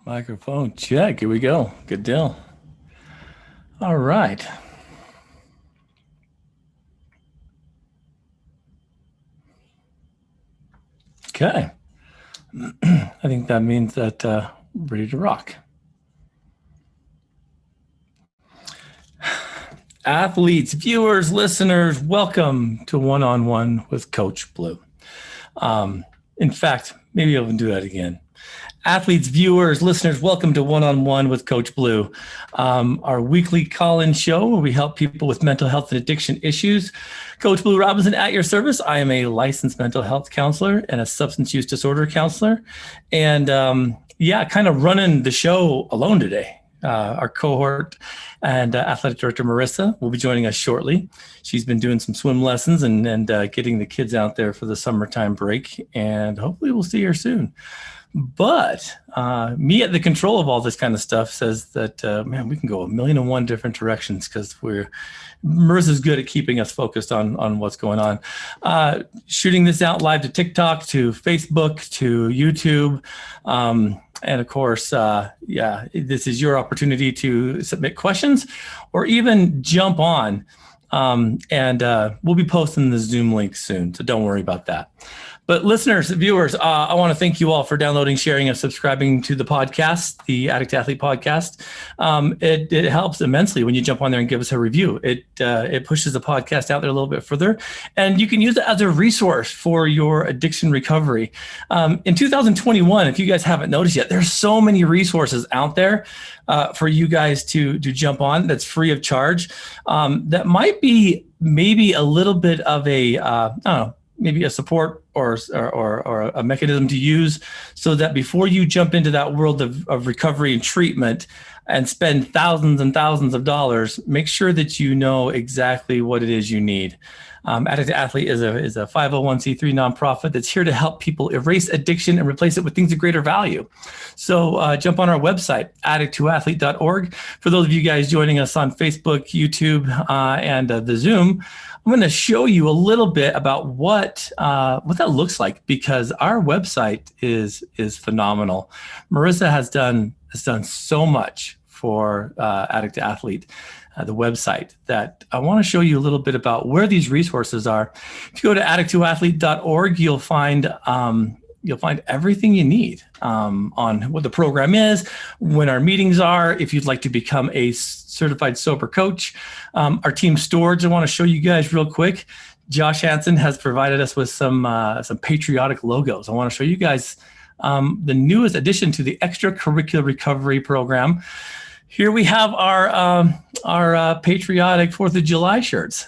Microphone check. Here we go. Good deal. All right. Okay. I think that means that ready to rock. Athletes, viewers, listeners, welcome to One on One with Coach Blu. In fact, maybe I'll do that again. Athletes, viewers, listeners, welcome to One on One with Coach Blu, our weekly call-in show where we help people with mental health and addiction issues. Coach Blu Robinson at your service. I am a licensed mental health counselor and a substance use disorder counselor. And kind of running the show alone today. Our cohort and athletic director Marissa will be joining us shortly. She's been doing some swim lessons and getting the kids out there for the summertime break, and hopefully we'll see her soon. But me at the control of all this kind of stuff says that, man, we can go 1,000,001 different directions because Marissa's good at keeping us focused on what's going on. Shooting this out live to TikTok, to Facebook, to YouTube. And of course, this is your opportunity to submit questions or even jump on. We'll be posting the Zoom link soon, so don't worry about that. But listeners, viewers, I want to thank you all for downloading, sharing, and subscribing to the podcast, the Addict Athlete podcast. It helps immensely when you jump on there and give us a review. It pushes the podcast out there a little bit further, and you can use it as a resource for your addiction recovery. In 2021, if you guys haven't noticed yet, there's so many resources out there for you guys to jump on that's free of charge. That might be maybe a little bit of a, I don't know, maybe a support or a mechanism to use so that before you jump into that world of recovery and treatment and spend thousands and thousands of dollars, make sure that you know exactly what it is you need. Addict Athlete is a 501c3 nonprofit that's here to help people erase addiction and replace it with things of greater value. So jump on our website, addict2athlete.org. For those of you guys joining us on Facebook, YouTube, and the Zoom, I'm going to show you a little bit about what that looks like, because our website is phenomenal. Marissa has done so much for Addict Athlete, the website, that I want to show you a little bit about where these resources are. If you go to addict2athlete.org, you'll find everything you need on what the program is, when our meetings are, if you'd like to become a certified sober coach. Our team storage, I want to show you guys real quick. Josh Hansen has provided us with some patriotic logos. I want to show you guys the newest addition to the extracurricular recovery program. Here we have our patriotic 4th of July shirts.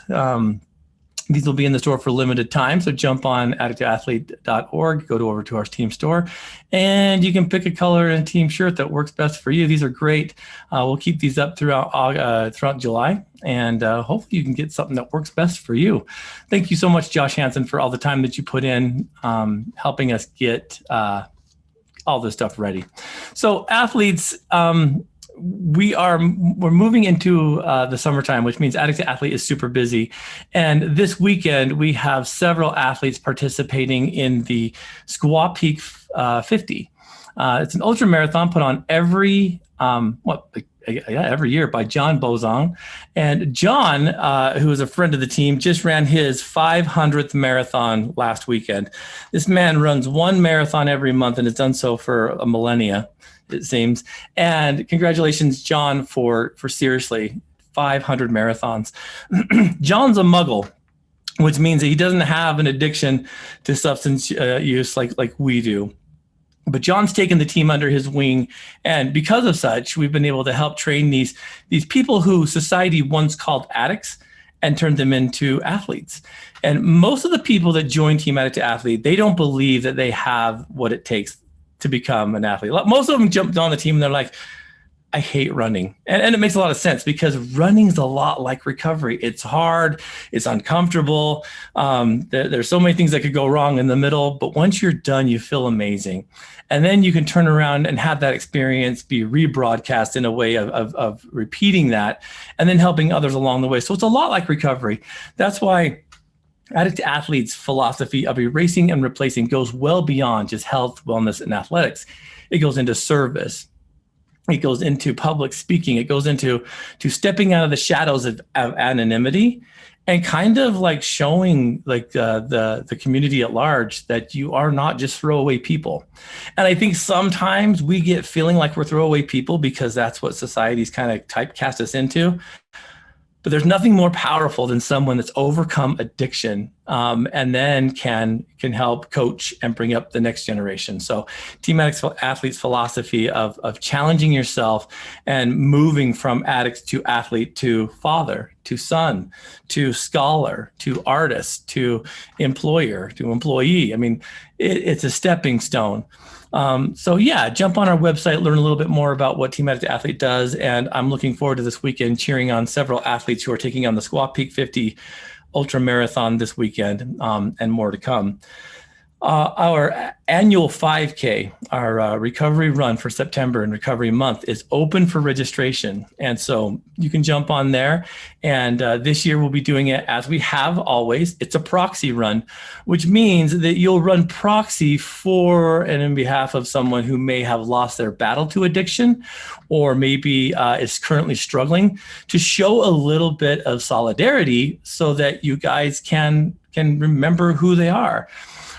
These will be in the store for limited time, so jump on addict2athlete.org, go over to our team store, and you can pick a color and a team shirt that works best for you. These are great. We'll keep these up throughout July, and hopefully you can get something that works best for you. Thank you so much, Josh Hansen, for all the time that you put in helping us get all this stuff ready. So athletes, we're moving into the summertime, which means Addict Athlete is super busy. And this weekend, we have several athletes participating in the Squaw Peak 50. It's an ultra marathon put on every year by John Bozong. And John, who is a friend of the team, just ran his 500th marathon last weekend. This man runs one marathon every month and has done so for a millennia, it seems. And congratulations, John, for seriously 500 marathons. John's a muggle, which means that he doesn't have an addiction to substance use like we do. But John's taken the team under his wing, and because of such, we've been able to help train these people who society once called addicts and turned them into athletes. And most of the people that join Team Addict Athlete, they don't believe that they have what it takes to become an athlete. Most of them jumped on the team and they're like, I hate running. And it makes a lot of sense, because running is a lot like recovery. It's hard, it's uncomfortable. There's so many things that could go wrong in the middle, but once you're done, you feel amazing. And then you can turn around and have that experience be rebroadcast in a way of repeating that and then helping others along the way. So it's a lot like recovery. That's why Addict Athlete's philosophy of erasing and replacing goes well beyond just health, wellness, and athletics. It goes into service, It goes into public speaking. It goes into stepping out of the shadows of anonymity and kind of like showing like the community at large that you are not just throwaway people. And I think sometimes we get feeling like we're throwaway people because that's what society's kind of typecast us into. But there's nothing more powerful than someone that's overcome addiction and then can help coach and bring up the next generation. So Team Addict's philosophy of challenging yourself and moving from addict to athlete to father to son to scholar to artist to employer to employee. I mean, it's a stepping stone. So yeah, jump on our website, learn a little bit more about what Team Addict Athlete does. And I'm looking forward to this weekend cheering on several athletes who are taking on the Squaw Peak 50 Ultra Marathon this weekend, and more to come. Our annual 5K, our recovery run for September and recovery month, is open for registration. And so you can jump on there. And this year we'll be doing it as we have always. It's a proxy run, which means that you'll run proxy for and in behalf of someone who may have lost their battle to addiction or maybe is currently struggling, to show a little bit of solidarity so that you guys can remember who they are.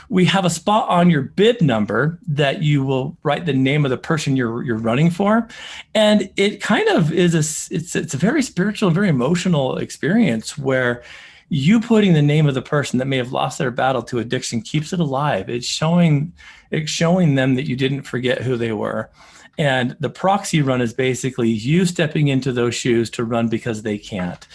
We have a spot on your bib number that you will write the name of the person you're running for. And it kind of is it's a very spiritual and very emotional experience where you putting the name of the person that may have lost their battle to addiction keeps it alive. It's showing them that you didn't forget who they were. And the proxy run is basically you stepping into those shoes to run because they can't.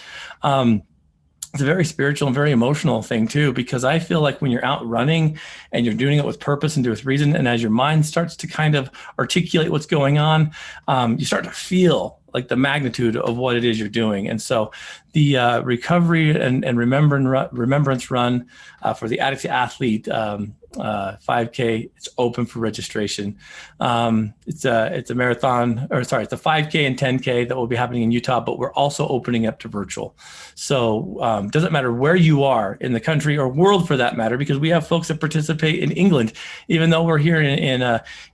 It's a very spiritual and very emotional thing too, because I feel like when you're out running and you're doing it with purpose and with reason, and as your mind starts to kind of articulate what's going on, you start to feel like the magnitude of what it is you're doing. And so the recovery and remembrance run for the Addict Athlete 5K, it's open for registration. It's a marathon, it's a 5K and 10K that will be happening in Utah, but we're also opening up to virtual. So doesn't matter where you are in the country or world for that matter, because we have folks that participate in England, even though we're here in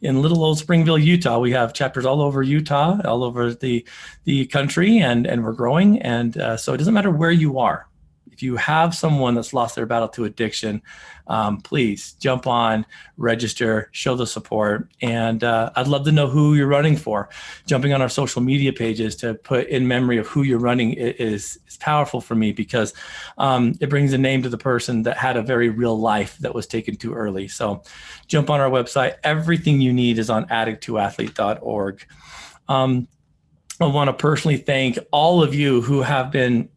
little old Springville, Utah. We have chapters all over Utah, all over the country, and we're growing. And so it doesn't matter where you are. If you have someone that's lost their battle to addiction, please jump on, register, show the support. And I'd love to know who you're running for. Jumping on our social media pages to put in memory of who you're running is powerful for me, because it brings a name to the person that had a very real life that was taken too early. So jump on our website. Everything you need is on addicttoathlete.org. I want to personally thank all of you who have been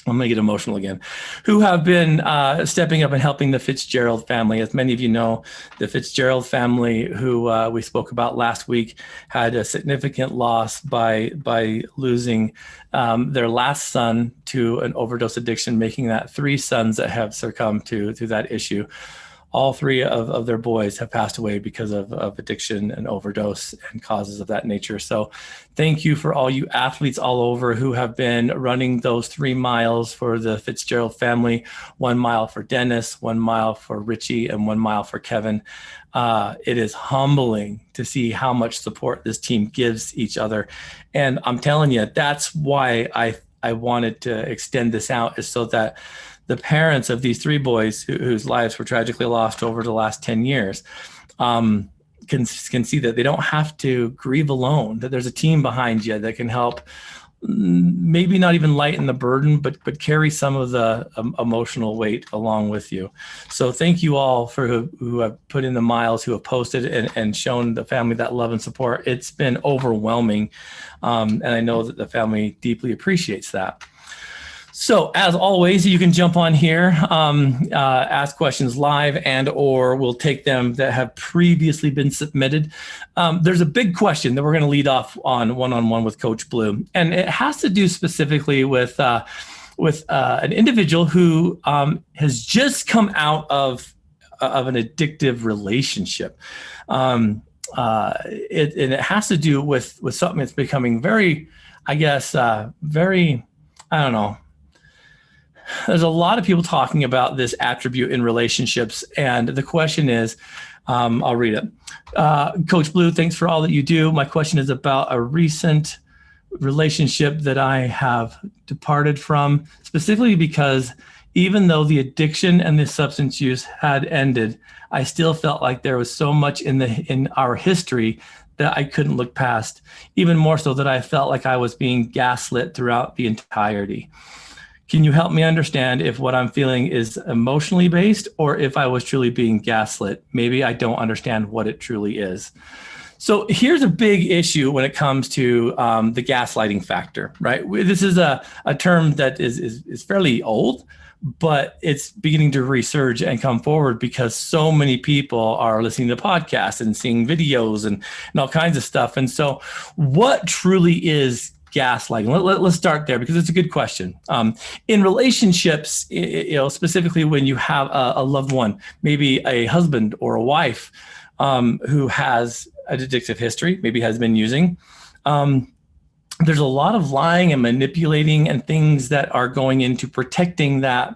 I'm going to get emotional again, who have been stepping up and helping the Fitzgerald family. As many of you know, the Fitzgerald family, who we spoke about last week, had a significant loss by losing their last son to an overdose addiction, making that 3 sons that have succumbed to that issue. All 3 of their boys have passed away because of addiction and overdose and causes of that nature. So thank you for all you athletes all over who have been running those 3 miles for the Fitzgerald family, 1 mile for Dennis, 1 mile for Richie, and 1 mile for Kevin. It is humbling to see how much support this team gives each other. And I'm telling you, that's why I wanted to extend this out, is so that the parents of these 3 boys whose lives were tragically lost over the last 10 years can see that they don't have to grieve alone, that there's a team behind you that can help, maybe not even lighten the burden, but carry some of the emotional weight along with you. So thank you all for who have put in the miles, who have posted and shown the family that love and support. It's been overwhelming, and I know that the family deeply appreciates that. So as always, you can jump on here, ask questions live, and or we'll take them that have previously been submitted. There's a big question that we're going to lead off on One-on-One with Coach Blu, and it has to do specifically with an individual who has just come out of an addictive relationship. And it has to do with something that's becoming very, I guess, I don't know, there's a lot of people talking about this attribute in relationships. And the question is, I'll read it. Coach Blu, thanks for all that you do. My question is about a recent relationship that I have departed from, specifically because even though the addiction and the substance use had ended, I still felt like there was so much in our history that I couldn't look past, even more so that I felt like I was being gaslit throughout the entirety. Can you help me understand if what I'm feeling is emotionally based or if I was truly being gaslit? Maybe I don't understand what it truly is. So here's a big issue when it comes to the gaslighting factor, right? This is a term that is fairly old, but it's beginning to resurge and come forward because so many people are listening to podcasts and seeing videos and all kinds of stuff. And so what truly is gaslighting? Let's start there because it's a good question. In relationships, specifically when you have a loved one, maybe a husband or a wife who has an addictive history, maybe has been using, there's a lot of lying and manipulating and things that are going into protecting that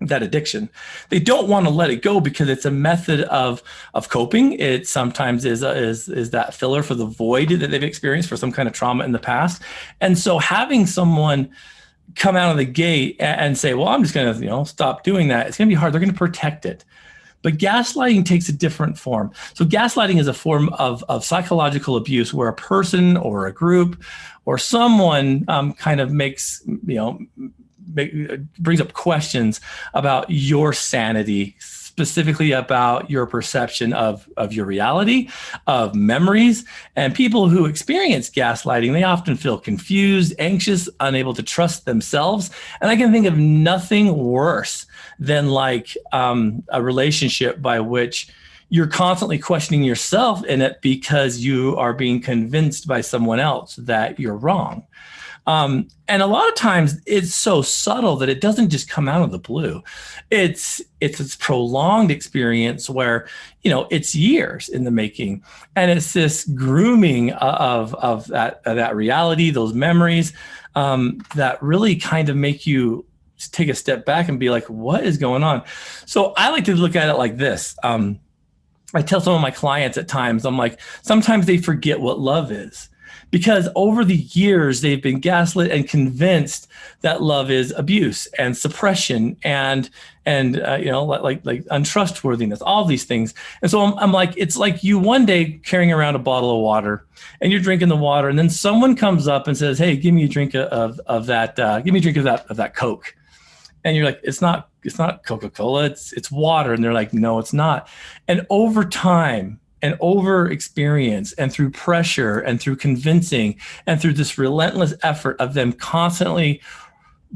addiction. They don't want to let it go because it's a method of coping. It sometimes is that filler for the void that they've experienced for some kind of trauma in the past. And so having someone come out of the gate and say, well, I'm just going to, stop doing that. It's going to be hard. They're going to protect it. But gaslighting takes a different form. So gaslighting is a form of psychological abuse where a person or a group or someone kind of brings up questions about your sanity, specifically about your perception of your reality, of memories. And people who experience gaslighting, they often feel confused, anxious, unable to trust themselves. And I can think of nothing worse than like a relationship by which you're constantly questioning yourself in it because you are being convinced by someone else that you're wrong. And a lot of times it's so subtle that it doesn't just come out of the blue. It's this prolonged experience where, it's years in the making. And it's this grooming of that reality, those memories that really kind of make you take a step back and be like, what is going on? So I like to look at it like this. I tell some of my clients at times, I'm like, sometimes they forget what love is. Because over the years, they've been gaslit and convinced that love is abuse and suppression and like untrustworthiness, all these things. And so I'm like, it's like you one day carrying around a bottle of water and you're drinking the water, and then someone comes up and says, "Hey, give me a drink of that. Give me a drink of that Coke." And you're like, it's not Coca-Cola, it's water. And they're like, no, it's not. And over time and over experience and through pressure and through convincing and through this relentless effort of them constantly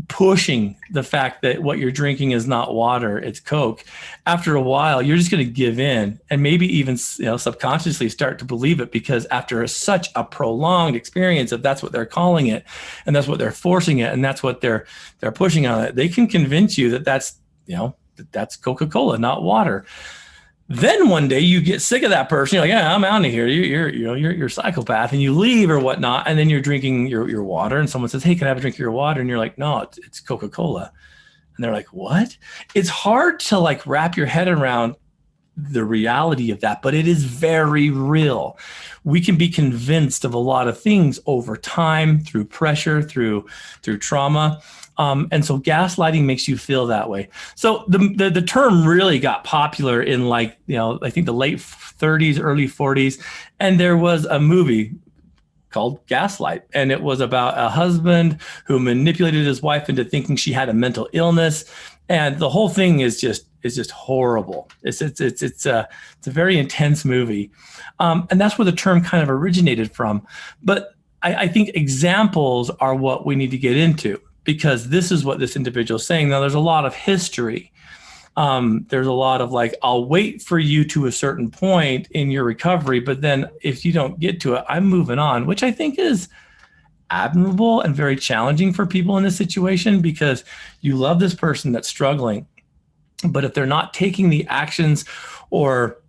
pushing the fact that what you're drinking is not water, it's Coke, after a while, you're just going to give in and maybe even subconsciously start to believe it, because after such a prolonged experience of that's what they're calling it and that's what they're forcing it and that's what they're pushing on it, they can convince you that that's Coca-Cola, not water. Then one day you get sick of that person. You're like, yeah, I'm out of here. You're a psychopath, and you leave or whatnot. And then you're drinking your water, and someone says, hey, can I have a drink of your water? And you're like, no, it's Coca-Cola. And they're like, what? It's hard to like wrap your head around the reality of that, but it is very real. We can be convinced of a lot of things over time through pressure, through trauma. And so gaslighting makes you feel that way. So the term really got popular in I think the late 30s, early 40s. And there was a movie called Gaslight. And it was about a husband who manipulated his wife into thinking she had a mental illness. And the whole thing is just horrible. It's a very intense movie. And that's where the term kind of originated from. But I think examples are what we need to get into, because this is what this individual is saying. Now, there's a lot of history. There's a lot of like, I'll wait for you to a certain point in your recovery, but then if you don't get to it, I'm moving on, which I think is admirable and very challenging for people in this situation, because you love this person that's struggling, but if they're not taking the actions or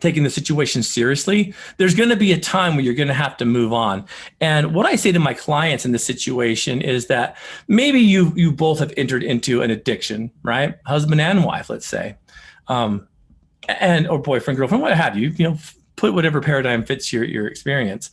taking the situation seriously, there's going to be a time where you're going to have to move on. And what I say to my clients in this situation is that maybe you both have entered into an addiction, right? Husband and wife, let's say, and or boyfriend, girlfriend, what have you. Put whatever paradigm fits your experience.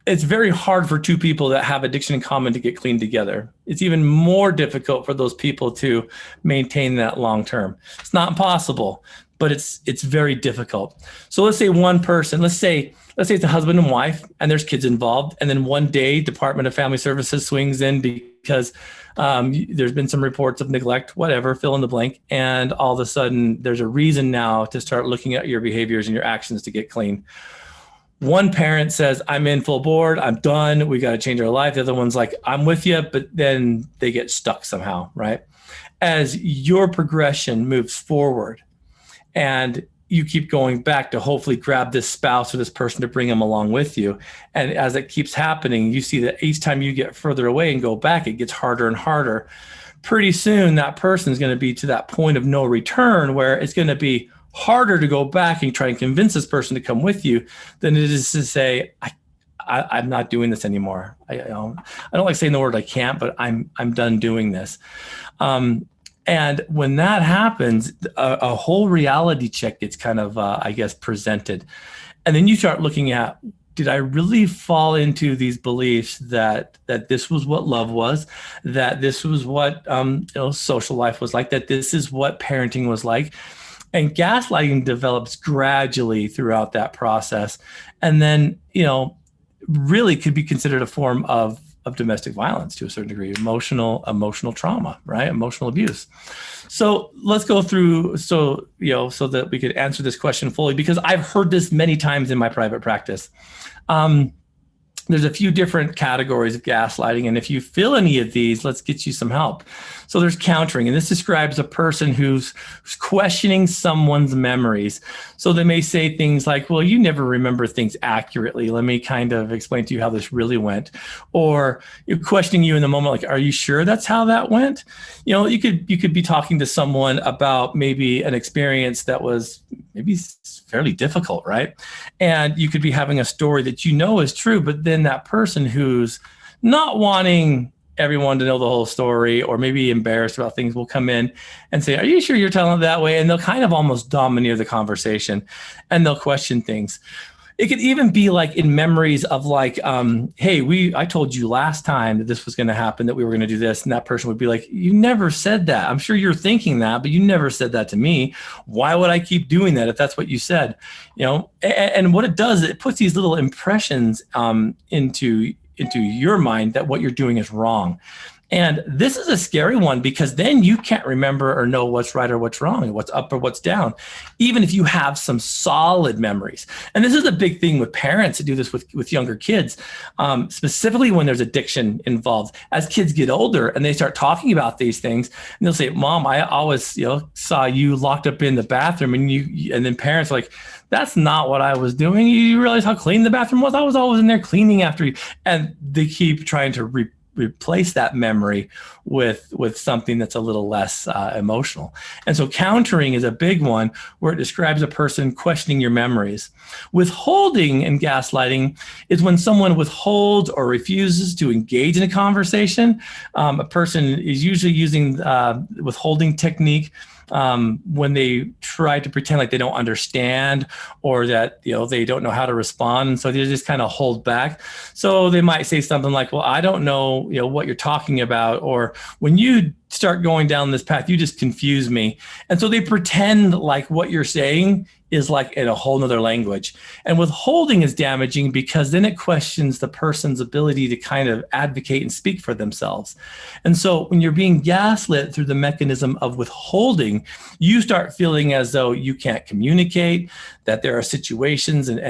It's very hard for two people that have addiction in common to get clean together. It's even more difficult for those people to maintain that long term. It's not impossible, but it's very difficult. So let's say one person, let's say it's a husband and wife, and there's kids involved, and then one day Department of Family Services swings in because there's been some reports of neglect, whatever, fill in the blank, and all of a sudden there's a reason now to start looking at your behaviors and your actions to get clean. One parent says, I'm in full board, I'm done, we got to change our life. The other one's like, I'm with you, but then they get stuck somehow, right? As your progression moves forward and you keep going back to hopefully grab this spouse or this person to bring them along with you. And as it keeps happening, you see that each time you get further away and go back, it gets harder and harder. Pretty soon that person is going to be to that point of no return where it's going to be harder to go back and try and convince this person to come with you than it is to say, I'm not doing this anymore. I don't like saying the word I can't, but I'm done doing this. And when that happens, a whole reality check gets kind of, presented. And then you start looking at, did I really fall into these beliefs that this was what love was, that this was what social life was like, that this is what parenting was like? And gaslighting develops gradually throughout that process. And then, really could be considered a form of domestic violence to a certain degree, emotional trauma, right? Emotional abuse. So let's go through so that we could answer this question fully, because I've heard this many times in my private practice. There's a few different categories of gaslighting. And if you feel any of these, let's get you some help. So there's countering, and this describes a person who's questioning someone's memories. So they may say things like, well, you never remember things accurately. Let me kind of explain to you how this really went. Or you're questioning you in the moment, like, are you sure that's how that went? You could be talking to someone about maybe an experience that was maybe fairly difficult, right? And you could be having a story that is true, but then that person who's not wanting everyone to know the whole story, or maybe embarrassed about things, will come in and say, are you sure you're telling it that way? And they'll kind of almost domineer the conversation, and they'll question things. It could even be like in memories of like, hey, I told you last time that this was going to happen, that we were going to do this. And that person would be like, you never said that. I'm sure you're thinking that, but you never said that to me. Why would I keep doing that if that's what you said? And what it does, it puts these little impressions into your mind that what you're doing is wrong. And this is a scary one, because then you can't remember or know what's right or what's wrong, what's up or what's down, even if you have some solid memories. And this is a big thing with parents that do this with younger kids, specifically when there's addiction involved. As kids get older and they start talking about these things, and they'll say, Mom, I always saw you locked up in the bathroom, and then parents are like, that's not what I was doing. You realize how clean the bathroom was? I was always in there cleaning after you. And they keep trying to replace that memory with something that's a little less emotional. And so countering is a big one, where it describes a person questioning your memories. Withholding and gaslighting is when someone withholds or refuses to engage in a conversation. A person is usually using withholding technique when they try to pretend like they don't understand, or that they don't know how to respond, and so they just kind of hold back. So they might say something like, well, I don't know what you're talking about, or when you start going down this path, you just confuse me. And so they pretend like what you're saying is like in a whole nother language. And withholding is damaging, because then it questions the person's ability to kind of advocate and speak for themselves. And so when you're being gaslit through the mechanism of withholding, you start feeling as though you can't communicate, that there are situations and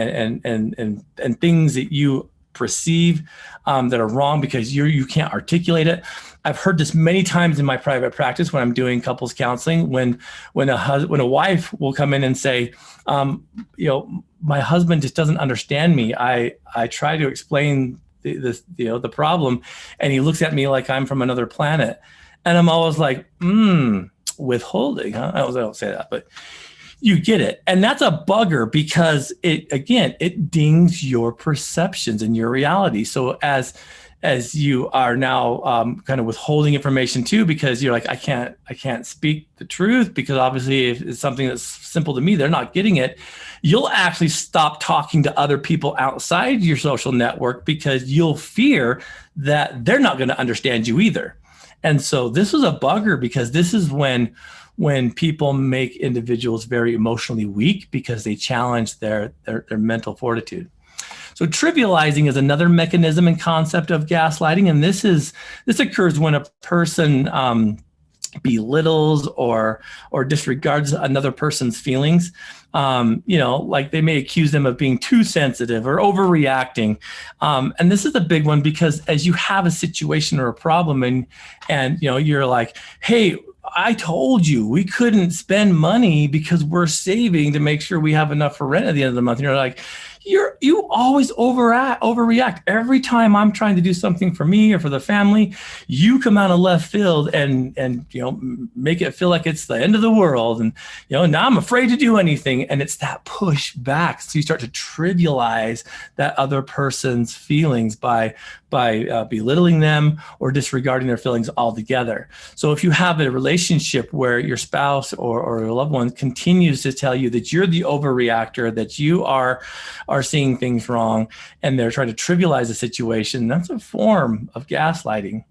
things that you perceive that are wrong because you can't articulate it. I've heard this many times in my private practice when I'm doing couples counseling, when a wife will come in and say, my husband just doesn't understand me. I try to explain the problem, and he looks at me like I'm from another planet. And I'm always like, withholding, huh? I don't say that, but You get it. And that's a bugger because it dings your perceptions and your reality. So as you are now kind of withholding information too, because you're like, I can't speak the truth because obviously if it's something that's simple to me, they're not getting it. You'll actually stop talking to other people outside your social network because you'll fear that they're not going to understand you either. And so this was a bugger because this is when people make individuals very emotionally weak because they challenge their mental fortitude. So trivializing is another mechanism and concept of gaslighting. And this occurs when a person belittles or disregards another person's feelings. Like they may accuse them of being too sensitive or overreacting. And this is a big one because as you have a situation or a problem and you're like, hey, I told you we couldn't spend money because we're saving to make sure we have enough for rent at the end of the month. And you're like, you always overreact. Every time I'm trying to do something for me or for the family, you come out of left field and make it feel like it's the end of the world. And now I'm afraid to do anything. And it's that push back. So you start to trivialize that other person's feelings by belittling them or disregarding their feelings altogether. So if you have a relationship where your spouse or your loved one continues to tell you that you're the overreactor, that you are seeing things wrong, and they're trying to trivialize the situation, that's a form of gaslighting.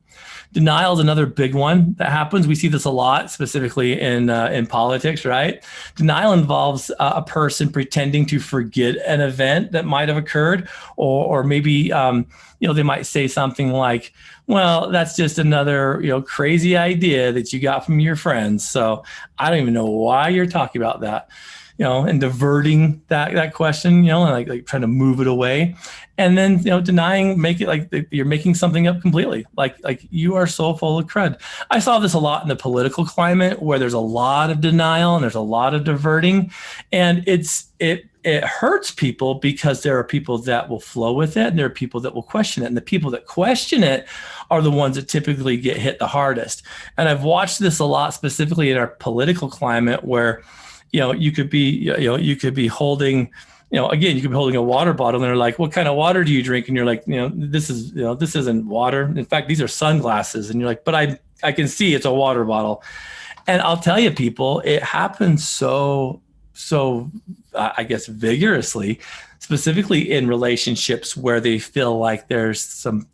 Denial is another big one that happens. We see this a lot, specifically in politics, right? Denial involves a person pretending to forget an event that might have occurred, or maybe they might say something like, well, that's just another crazy idea that you got from your friends. So I don't even know why you're talking about that. And diverting that question, and like trying to move it away. And then, denying, make it like you're making something up completely. Like you are so full of crud. I saw this a lot in the political climate where there's a lot of denial and there's a lot of diverting. And it hurts people because there are people that will flow with it and there are people that will question it. And the people that question it are the ones that typically get hit the hardest. And I've watched this a lot, specifically in our political climate where you could be holding, you could be holding a water bottle and they're like, what kind of water do you drink? And you're like, this isn't water. In fact, these are sunglasses. And you're like, but I can see it's a water bottle. And I'll tell you, people, it happens so I guess vigorously, specifically in relationships where they feel like there's some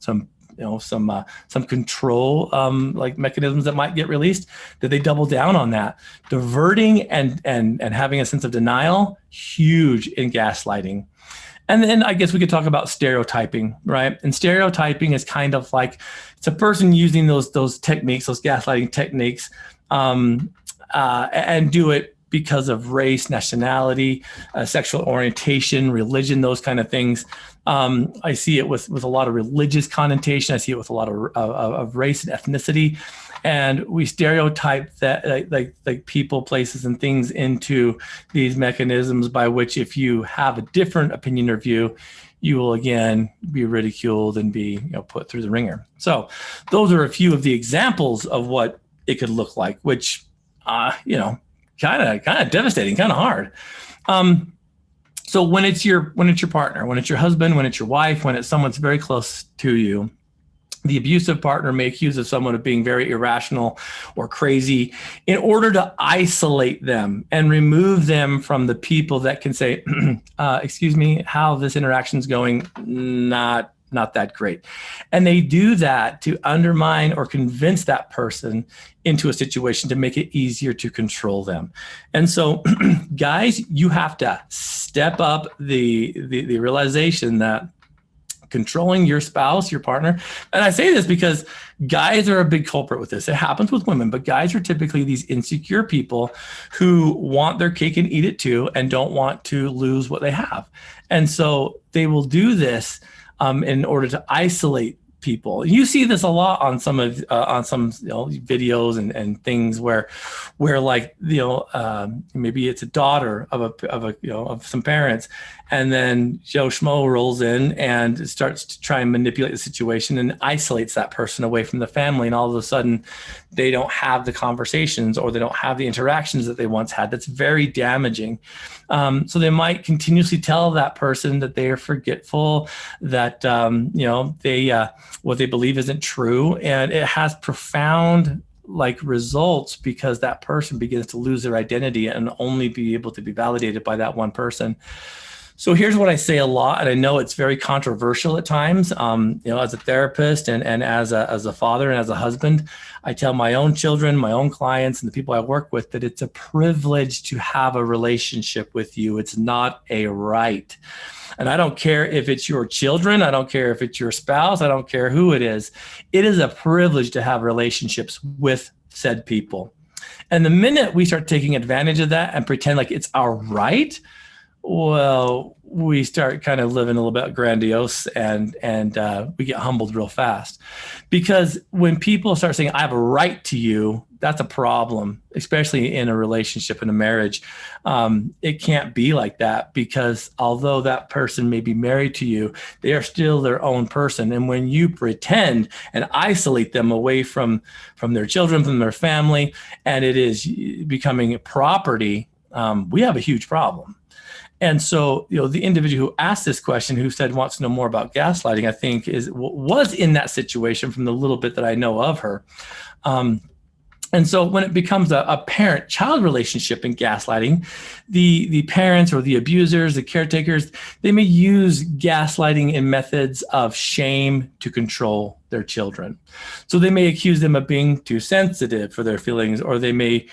control like mechanisms that might get released, that they double down on that. Diverting and having a sense of denial, huge in gaslighting. And then I guess we could talk about stereotyping, right? And stereotyping is kind of like it's a person using those techniques, those gaslighting techniques, and do it because of race, nationality, sexual orientation, religion, those kind of things. I see it with a lot of religious connotation. I see it with a lot of race and ethnicity. And we stereotype that like people, places, and things into these mechanisms by which if you have a different opinion or view, you will again be ridiculed and be put through the ringer. So those are a few of the examples of what it could look like, which kind of devastating, kind of hard. So when it's your partner, when it's your husband, when it's your wife, when it's someone that's very close to you, the abusive partner may accuse someone of being very irrational or crazy in order to isolate them and remove them from the people that can say, excuse me, how this interaction is going, not that great. And they do that to undermine or convince that person into a situation to make it easier to control them. And so guys, you have to step up the realization that controlling your spouse, your partner, and I say this because guys are a big culprit with this. It happens with women, but guys are typically these insecure people who want their cake and eat it too and don't want to lose what they have. And so they will do this in order to isolate people. You see this a lot on some videos and things where like maybe it's a daughter of some parents, and then Joe Schmo rolls in and starts to try and manipulate the situation and isolates that person away from the family, and all of a sudden they don't have the conversations or they don't have the interactions that they once had. That's very damaging. So they might continuously tell that person that they are forgetful, that what they believe isn't true, and it has profound results because that person begins to lose their identity and only be able to be validated by that one person. So here's what I say a lot, and I know it's very controversial at times. As a therapist and as a father and as a husband, I tell my own children, my own clients, and the people I work with that it's a privilege to have a relationship with you. It's not a right. And I don't care if it's your children. I don't care if it's your spouse. I don't care who it is. It is a privilege to have relationships with said people. And the minute we start taking advantage of that and pretend like it's our right, well, we start kind of living a little bit grandiose and we get humbled real fast. Because when people start saying, I have a right to you, that's a problem, especially in a relationship, in a marriage. It can't be like that, because although that person may be married to you, they are still their own person. And when you pretend and isolate them away from their children, from their family, and it is becoming property, we have a huge problem. And so, the individual who asked this question, who said wants to know more about gaslighting, I think was in that situation from the little bit that I know of her. And so when it becomes a parent-child relationship in gaslighting, the parents or the abusers, the caretakers, they may use gaslighting in methods of shame to control their children. So they may accuse them of being too sensitive for their feelings, or they may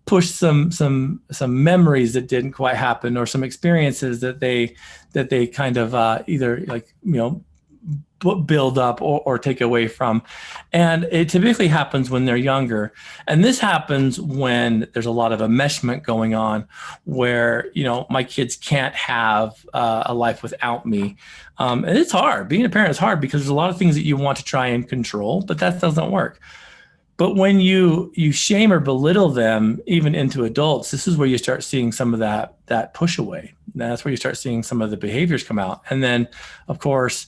push some memories that didn't quite happen, or some experiences that they kind of either build up or take away from. And it typically happens when they're younger. And this happens when there's a lot of enmeshment going on, where, my kids can't have a life without me. And it's hard. Being a parent is hard because there's a lot of things that you want to try and control, but that doesn't work. But when you shame or belittle them, even into adults, this is where you start seeing some of that push away. And that's where you start seeing some of the behaviors come out. And then, of course,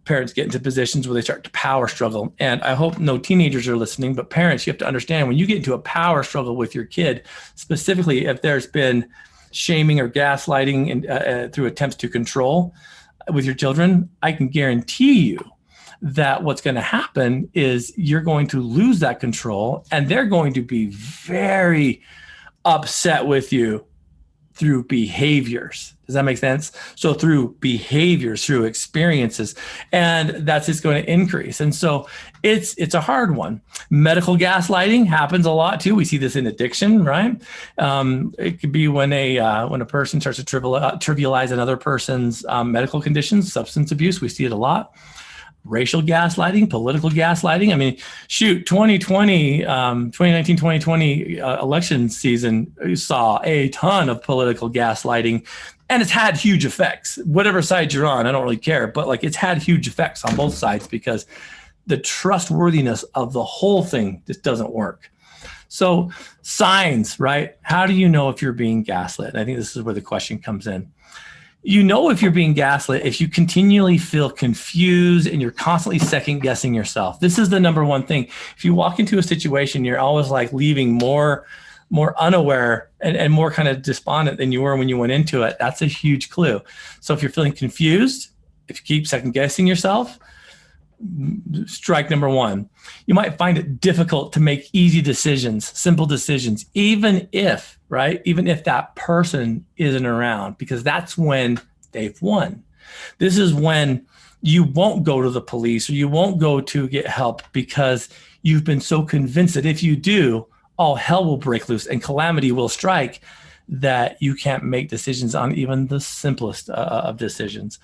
parents get into positions where they start to power struggle. And I hope no teenagers are listening, but parents, you have to understand, when you get into a power struggle with your kid, specifically if there's been shaming or gaslighting and through attempts to control with your children, I can guarantee you that what's going to happen is you're going to lose that control, and they're going to be very upset with you through behaviors. Does that make sense? So through behaviors, through experiences, and that's just going to increase. And so it's a hard one. Medical gaslighting happens a lot too. We see this in addiction, right? It could be when a person starts to trivialize another person's medical conditions, substance abuse. We see it a lot. Racial gaslighting, political gaslighting. I mean, 2020 election season saw a ton of political gaslighting, and it's had huge effects. Whatever side you're on, I don't really care, but it's had huge effects on both sides, because the trustworthiness of the whole thing just doesn't work. So signs, right? How do you know if you're being gaslit? And I think this is where the question comes in. You know if you're being gaslit if you continually feel confused and you're constantly second guessing yourself. This is the number one thing. If you walk into a situation, you're always leaving more unaware and more kind of despondent than you were when you went into it. That's a huge clue. So if you're feeling confused, if you keep second guessing yourself, strike number one. You might find it difficult to make easy decisions, simple decisions, even if that person isn't around, because that's when they've won. This is when you won't go to the police, or you won't go to get help, because you've been so convinced that if you do, all hell will break loose and calamity will strike, that you can't make decisions on even the simplest of decisions.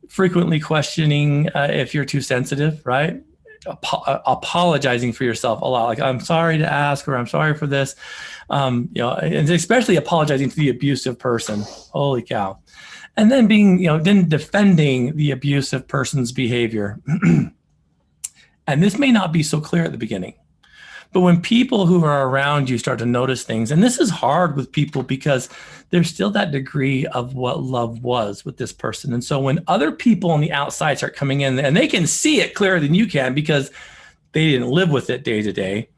Frequently questioning if you're too sensitive, right? Apologizing for yourself a lot, I'm sorry to ask, or I'm sorry for this, and especially apologizing to the abusive person. Holy cow! And then then defending the abusive person's behavior. And this may not be so clear at the beginning, But when people who are around you start to notice things, and this is hard with people because there's still that degree of what love was with this person. And so when other people on the outside start coming in and they can see it clearer than you can because they didn't live with it day to day,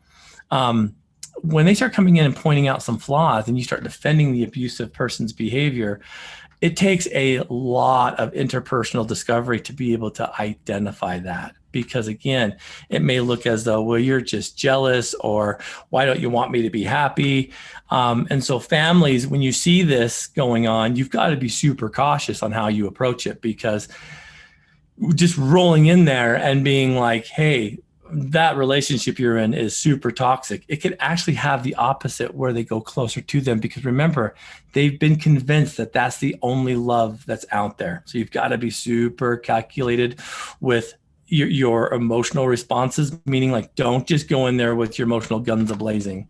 when they start coming in and pointing out some flaws and you start defending the abusive person's behavior, it takes a lot of interpersonal discovery to be able to identify that. Because again, it may look as though, well, you're just jealous, or why don't you want me to be happy? And so families, when you see this going on, you've got to be super cautious on how you approach it, because just rolling in there and being like, hey, that relationship you're in is super toxic, it could actually have the opposite, where they go closer to them, because remember, they've been convinced that that's the only love that's out there. So you've got to be super calculated with your emotional responses, meaning like, don't just go in there with your emotional guns a-blazing.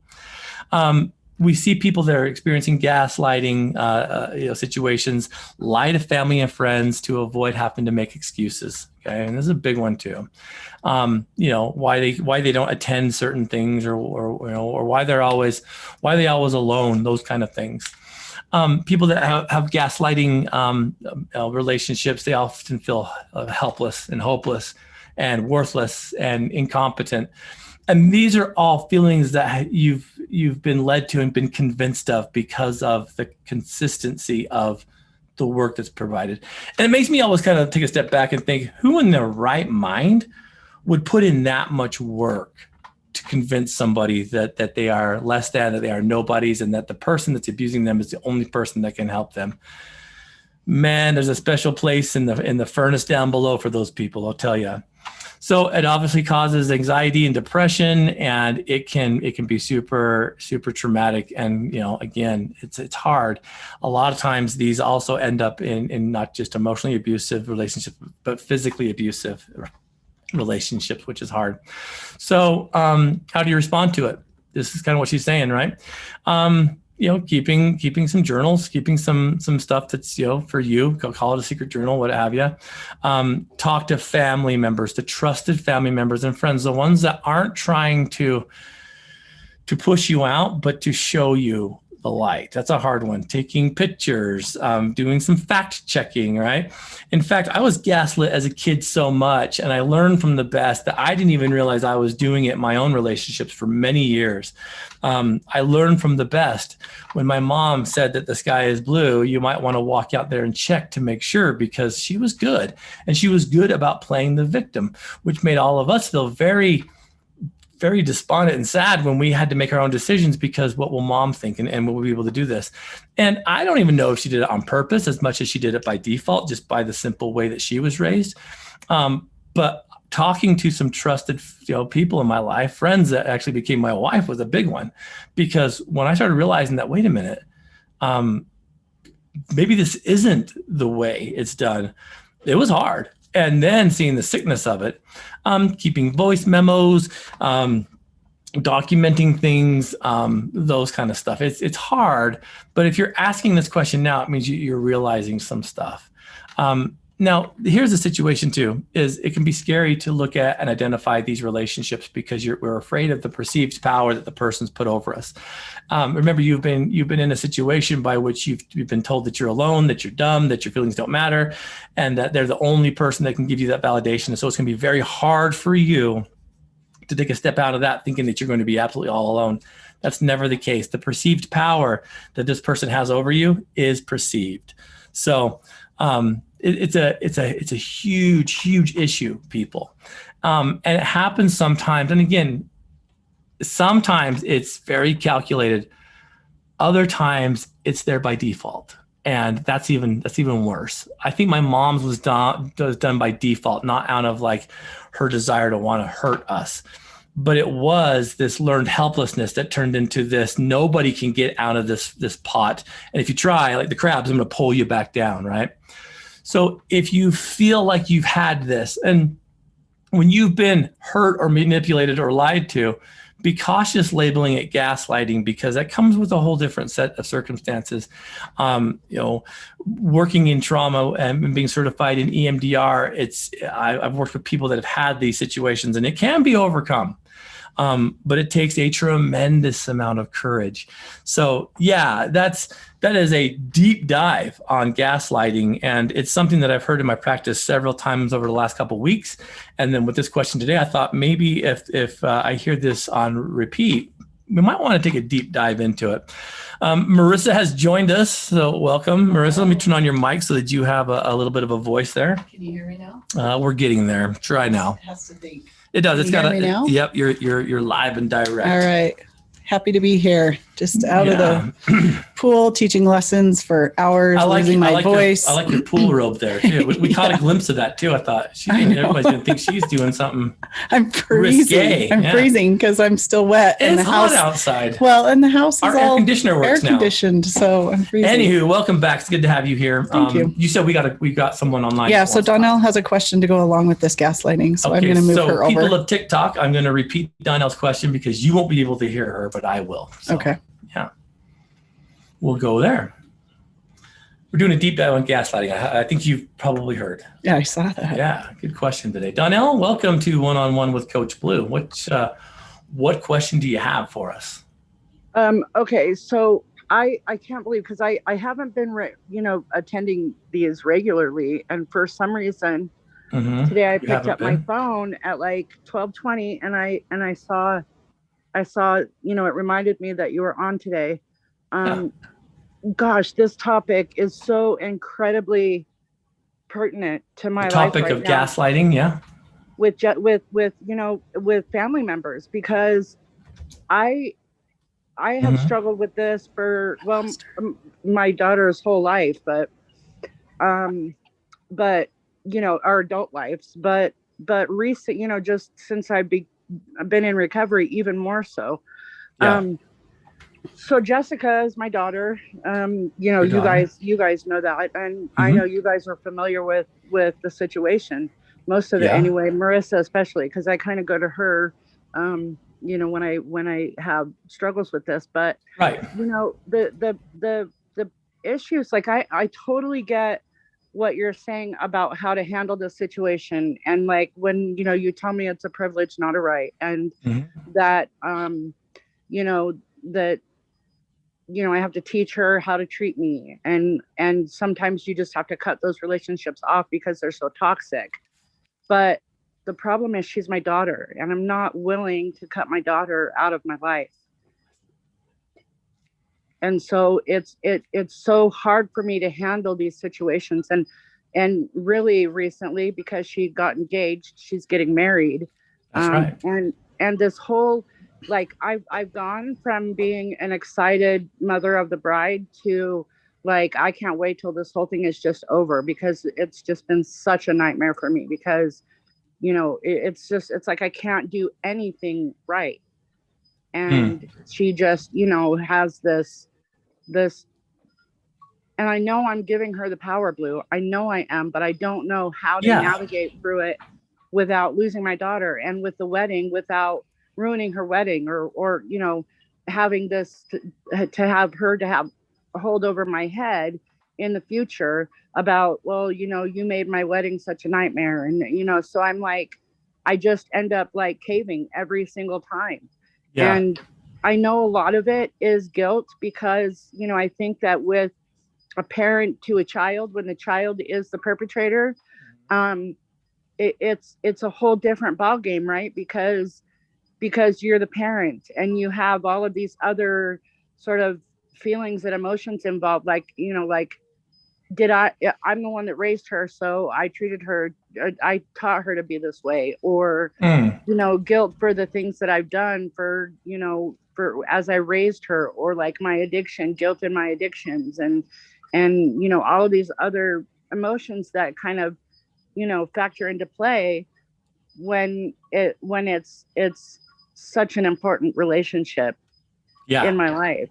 We see people that are experiencing gaslighting situations lie to family and friends to avoid having to make excuses. Okay, and this is a big one too. Why they don't attend certain things, or why they always alone. Those kind of things. People that have gaslighting relationships, they often feel helpless and hopeless and worthless and incompetent. And these are all feelings that you've been led to and been convinced of because of the consistency of the work that's provided. And it makes me always kind of take a step back and think, who in their right mind would put in that much work to convince somebody that they are less than, that they are nobodies, and that the person that's abusing them is the only person that can help them? Man, there's a special place in the furnace down below for those people, I'll tell you. So it obviously causes anxiety and depression, and it can be super, super traumatic. And, again, it's hard. A lot of times these also end up in not just emotionally abusive relationships, but physically abusive relationships, which is hard. So how do you respond to it? This is kind of what she's saying, right? Keeping some journals, keeping some stuff that's, for you, call it a secret journal, what have you. Talk to family members, to trusted family members and friends, the ones that aren't trying to push you out, but to show you the light. That's a hard one. Taking pictures, doing some fact checking, right? In fact, I was gaslit as a kid so much, and I learned from the best that I didn't even realize I was doing it in my own relationships for many years. I learned from the best. When my mom said that the sky is blue, you might want to walk out there and check to make sure, because she was good. And she was good about playing the victim, which made all of us feel very, very despondent and sad when we had to make our own decisions, because what will mom think, and will we be able to do this? And I don't even know if she did it on purpose as much as she did it by default, just by the simple way that she was raised. But talking to some trusted people in my life, friends that actually became my wife, was a big one, because when I started realizing that, wait a minute, maybe this isn't the way it's done, it was hard. And then seeing the sickness of it, keeping voice memos, documenting things, those kind of stuff. It's hard, but if you're asking this question now, it means you're realizing some stuff. Now, here's the situation too, is it can be scary to look at and identify these relationships, because we're afraid of the perceived power that the person's put over us. Remember, you've been in a situation by which you've been told that you're alone, that you're dumb, that your feelings don't matter, and that they're the only person that can give you that validation. And so it's going to be very hard for you to take a step out of that thinking that you're going to be absolutely all alone. That's never the case. The perceived power that this person has over you is perceived. So, it's a huge issue, people. And it happens sometimes. And again, sometimes it's very calculated. Other times it's there by default. And that's even worse. I think my mom's was done by default, not out of like her desire to want to hurt us. But it was this learned helplessness that turned into this, nobody can get out of this pot. And if you try, like the crabs, I'm going to pull you back down, right? So if you feel like you've had this, and when you've been hurt or manipulated or lied to, be cautious labeling it gaslighting, because that comes with a whole different set of circumstances. Working in trauma and being certified in EMDR, I've worked with people that have had these situations, and it can be overcome. but it takes a tremendous amount of courage. So yeah, that is a deep dive on gaslighting. And it's something that I've heard in my practice several times over the last couple of weeks. And then with this question today, I thought maybe if I hear this on repeat, we might want to take a deep dive into it. Marissa has joined us, so welcome. Marissa, let me turn on your mic so that you have a little bit of a voice there. Can you hear me now? We're getting there. Try now. It has to think. It does. It's got hear me now? Yep, you're live and direct. All right. Happy to be here. Just out of the pool, teaching lessons for hours, losing my voice. I like your pool robe there too. We caught a glimpse of that too. I thought everybody's gonna think she's doing something. I'm freezing. Risque. I'm freezing because I'm still wet. It's hot outside. Well, and the house is Our all air conditioner works air conditioned, so I'm freezing. Anywho, welcome back. It's good to have you here. Thank you. You said we got someone online. Yeah. So Donnell has a question to go along with this gaslighting, so I'm going to move her over. People of TikTok, I'm going to repeat Donnell's question because you won't be able to hear her, but I will. So, okay. Yeah. We'll go there. We're doing a deep dive on gaslighting. I think you've probably heard. Yeah, I saw that. Yeah, good question today. Donnell, welcome to One-on-One with Coach Blu. What question do you have for us? Okay, so I can't believe, because I haven't been attending these regularly, and for some reason today I picked up my phone at like 12:20 and I saw it reminded me that you were on today. Gosh, this topic is so incredibly pertinent to my life. The topic right of now, gaslighting, yeah. With family members, because I have struggled with this for my daughter's whole life, but our adult lives, but recent, just since I've been in recovery, even more so. Yeah. So Jessica is my daughter. You guys know that, and I know you guys are familiar with the situation, most of it anyway. Marissa especially, because I kind of go to her, when I have struggles with this. But right, the issues, like I totally get what you're saying about how to handle the situation, and like when you tell me it's a privilege, not a right, and that I have to teach her how to treat me, and sometimes you just have to cut those relationships off because they're so toxic. But the problem is she's my daughter, and I'm not willing to cut my daughter out of my life. And so it's so hard for me to handle these situations, and really recently, because she got engaged, she's getting married. That's right. And this whole, like, I've gone from being an excited mother of the bride to like, I can't wait till this whole thing is just over, because it's just been such a nightmare for me, because it's like I can't do anything right. And she just has this, and I know I'm giving her the power, Blue. I know I am, but I don't know how to navigate through it without losing my daughter, and with the wedding, without ruining her wedding, or having this to have her to have a hold over my head in the future about, well, you made my wedding such a nightmare. And, so I'm like, I just end up like caving every single time. Yeah. And I know a lot of it is guilt, because, I think that with a parent to a child, when the child is the perpetrator, it's a whole different ballgame, right? Because you're the parent, and you have all of these other sort of feelings and emotions involved. Like, I'm the one that raised her, so I treated her, I taught her to be this way, or, guilt for the things that I've done for as I raised her, or like my addiction, guilt in my addictions, and all of these other emotions that kind of, factor into play when it's such an important relationship in my life.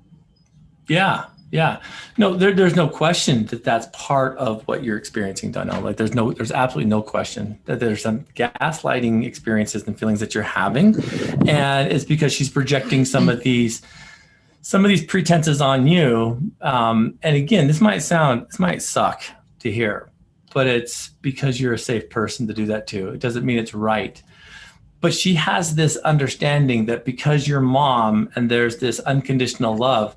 Yeah. Yeah. No, there's no question that that's part of what you're experiencing, Donnell. Like there's absolutely no question that there's some gaslighting experiences and feelings that you're having. And it's because she's projecting some of these pretenses on you. And again, this might suck to hear, but it's because you're a safe person to do that too. It doesn't mean it's right. But she has this understanding that because you're mom and there's this unconditional love,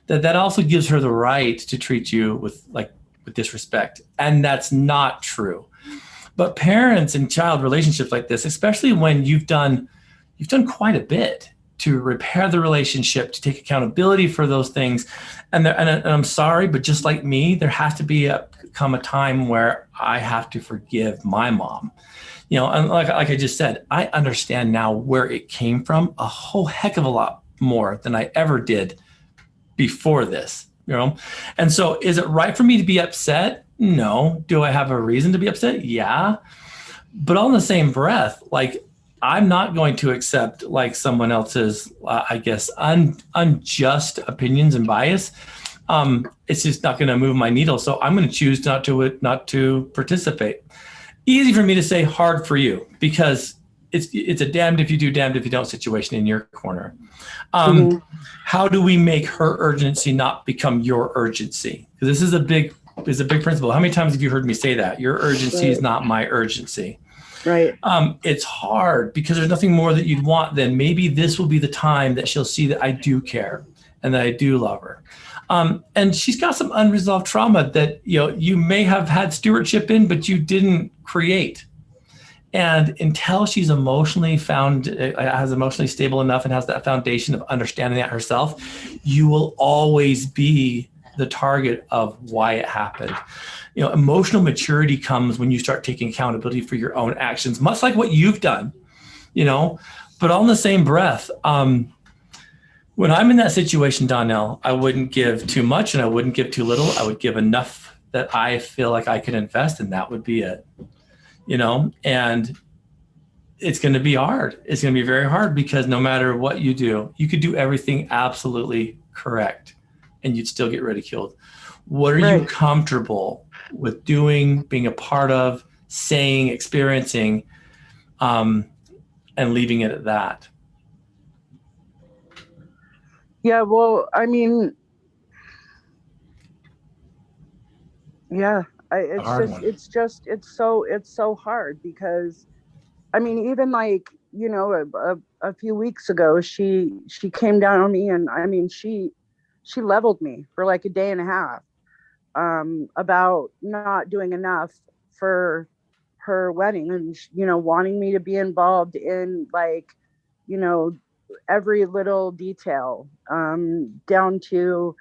that also gives her the right to treat you with disrespect. And that's not true. But parents and child relationships like this, especially when you've done quite a bit to repair the relationship, to take accountability for those things. And I'm sorry, but just like me, there has to come a time where I have to forgive my mom. And like I just said, I understand now where it came from a whole heck of a lot more than I ever did before this, And so is it right for me to be upset? No. Do I have a reason to be upset? Yeah. But on the same breath, I'm not going to accept someone else's, unjust opinions and bias. It's just not going to move my needle. So I'm going to choose not to participate. Easy for me to say, hard for you, because it's a damned if you do, damned if you don't situation in your corner. How do we make her urgency not become your urgency? Because this is a big principle. How many times have you heard me say that? Your urgency is not my urgency. Right. It's hard because there's nothing more that you'd want than maybe this will be the time that she'll see that I do care and that I do love her. And she's got some unresolved trauma that, you may have had stewardship in, but you didn't create. And until she's emotionally stable enough and has that foundation of understanding that herself, you will always be the target of why it happened. Emotional maturity comes when you start taking accountability for your own actions, much like what you've done, but on the same breath, when I'm in that situation, Donnell, I wouldn't give too much and I wouldn't give too little. I would give enough that I feel like I can invest, and that would be it, and it's going to be hard. It's going to be very hard because no matter what you do, you could do everything absolutely correct and you'd still get ridiculed. What are you comfortable with doing, being a part of, saying, experiencing, and leaving it at that? Yeah, well, I mean, yeah, it's so hard because, I mean, even a few weeks ago, she came down on me, and I mean, she leveled me for a day and a half, about not doing enough for her wedding, and wanting me to be involved in every little detail, down to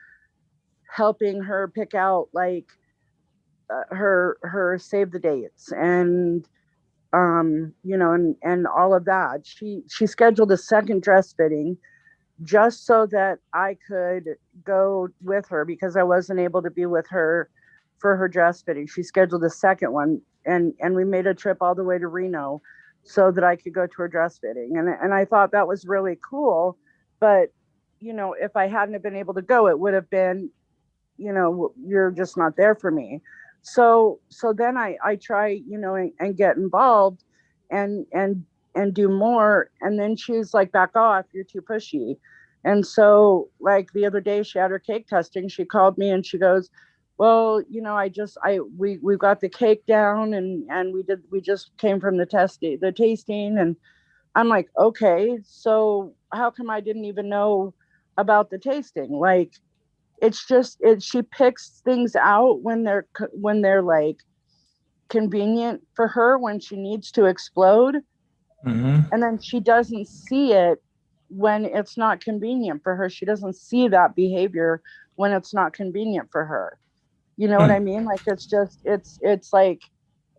helping her pick out her save the dates and and all of that. She scheduled a second dress fitting just so that I could go with her because I wasn't able to be with her for her dress fitting. She scheduled a second one, and we made a trip all the way to Reno so that I could go to her dress fitting. And I thought that was really cool. But, if I hadn't have been able to go, it would have been, you're just not there for me. So then I try, and get involved and do more. And then she's like, back off, you're too pushy. And so the other day she had her cake testing. She called me and she goes, well, we got the cake down and we just came from the tasting. And I'm like, okay, so how come I didn't even know about the tasting? She picks things out when they're convenient for her, when she needs to explode. Mm-hmm. And then she doesn't see it when it's not convenient for her. She doesn't see that behavior when it's not convenient for her. You know what I mean? It's like,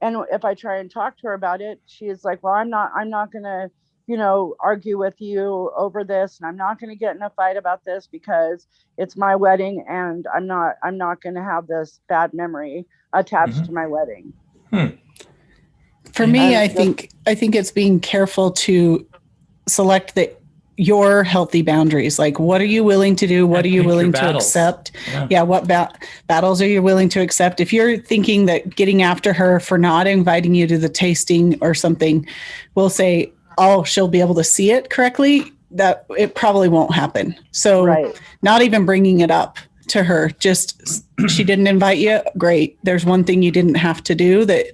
and if I try and talk to her about it, she's like, well, I'm not gonna, argue with you over this. And I'm not going to get in a fight about this because it's my wedding and I'm not going to have this bad memory attached to my wedding. For me, I think it's being careful to select your healthy boundaries. What are you willing to do? What are you willing to accept? Yeah. What battles are you willing to accept? If you're thinking that getting after her for not inviting you to the tasting or something will say, oh, she'll be able to see it correctly, that it probably won't happen. So not even bringing it up to her. Just, she didn't invite you. Great. There's one thing you didn't have to do that,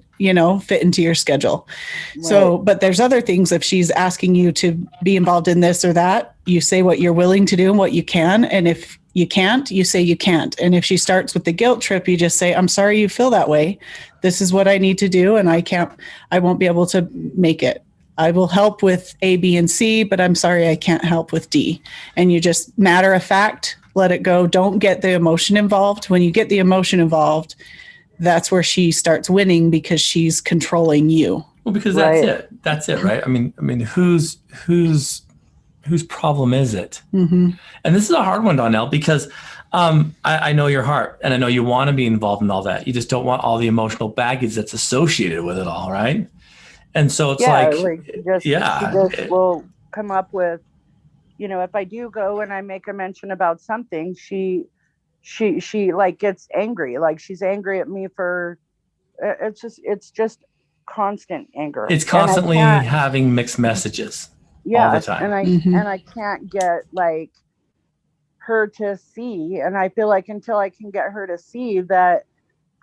fit into your schedule. Right. So, but there's other things. If she's asking you to be involved in this or that, you say what you're willing to do and what you can. And if you can't, you say you can't. And if she starts with the guilt trip, you just say, I'm sorry you feel that way. This is what I need to do. And I won't be able to make it. I will help with A, B, and C, but I'm sorry, I can't help with D. And you just matter of fact, let it go. Don't get the emotion involved. When you get the emotion involved, that's where she starts winning because she's controlling you. Well, because that's it, right? I mean, whose problem is it? Mm-hmm. And this is a hard one, Donnell, because I know your heart and I know you want to be involved in all that. You just don't want all the emotional baggage that's associated with it all, right? And so it's she just will come up with, if I do go and I make a mention about something, she like gets angry. Like she's angry at me for, it's just constant anger. It's constantly having mixed messages all the time. And I can't get like her to see. And I feel like until I can get her to see that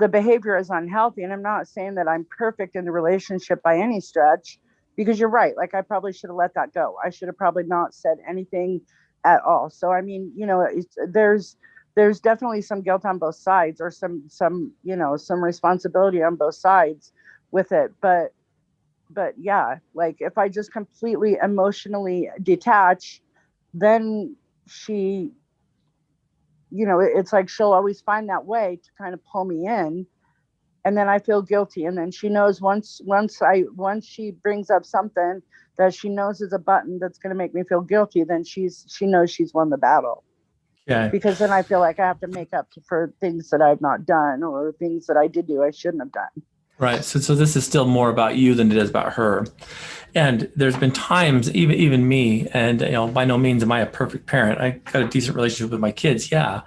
the behavior is unhealthy. And I'm not saying that I'm perfect in the relationship by any stretch, because you're right. Like I probably should have let that go. I should have probably not said anything at all. So, I mean, there's definitely some guilt on both sides, or some responsibility on both sides with it. But yeah, like if I just completely emotionally detach, then she, it's like she'll always find that way to kind of pull me in, and then I feel guilty. And then she knows once she brings up something that she knows is a button that's going to make me feel guilty, then she knows she's won the battle. Yeah. Because then I feel like I have to make up for things that I've not done, or things that I did do I shouldn't have done. Right. So this is still more about you than it is about her. And there's been times, even me, and by no means am I a perfect parent. I got a decent relationship with my kids, yeah.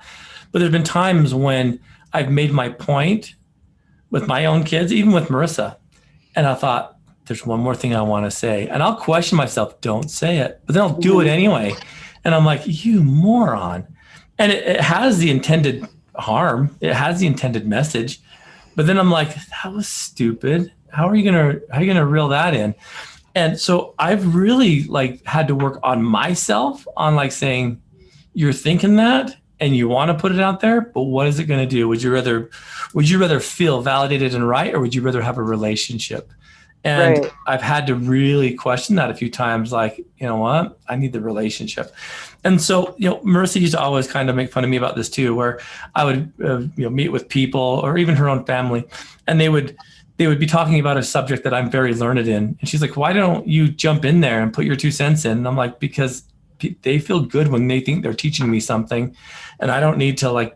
But there's been times when I've made my point with my own kids, even with Marissa, and I thought, there's one more thing I want to say. And I'll question myself, don't say it. But then I'll do it anyway. And I'm like, you moron. And it has the intended harm. It has the intended message. But then I'm like, that was stupid. How are you gonna reel that in? And so I've really had to work on myself on saying, you're thinking that and you want to put it out there, but what is it going to do? Would you rather feel validated and right, or would you rather have a relationship? And right. I've had to really question that a few times. You know what? I need the relationship. And so, Marissa used to always kind of make fun of me about this too, where I would, meet with people or even her own family, and they would be talking about a subject that I'm very learned in. And she's like, why don't you jump in there and put your 2 cents in? And I'm like, because they feel good when they think they're teaching me something. And I don't need to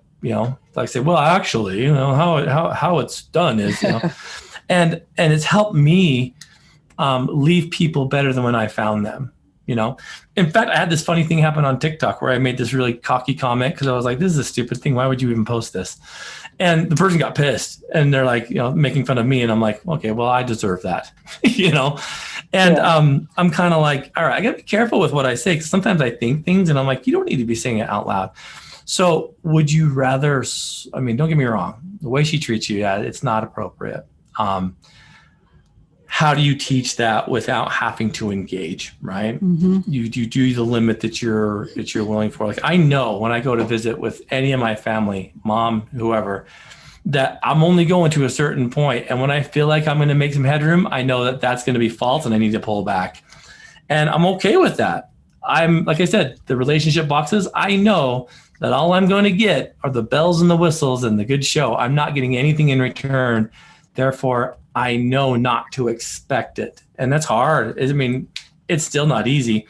say, well, actually, how it's done is, and it's helped me leave people better than when I found them. In fact, I had this funny thing happen on TikTok where I made this really cocky comment because I was like, this is a stupid thing. Why would you even post this? And the person got pissed and they're making fun of me. And I'm like, okay, well, I deserve that, And yeah. I'm kind of like, all right, I got to be careful with what I say, because sometimes I think things and I'm like, you don't need to be saying it out loud. So would you rather, don't get me wrong, the way she treats you, it's not appropriate. How do you teach that without having to engage, right? Mm-hmm. You do the limit that you're willing for. I know when I go to visit with any of my family, mom, whoever, that I'm only going to a certain point. And when I feel like I'm going to make some headroom, I know that that's going to be false and I need to pull back. And I'm okay with that. I'm, like I said, the relationship boxes, I know that all I'm going to get are the bells and the whistles and the good show. I'm not getting anything in return. Therefore, I know not to expect it. And that's hard. It's still not easy.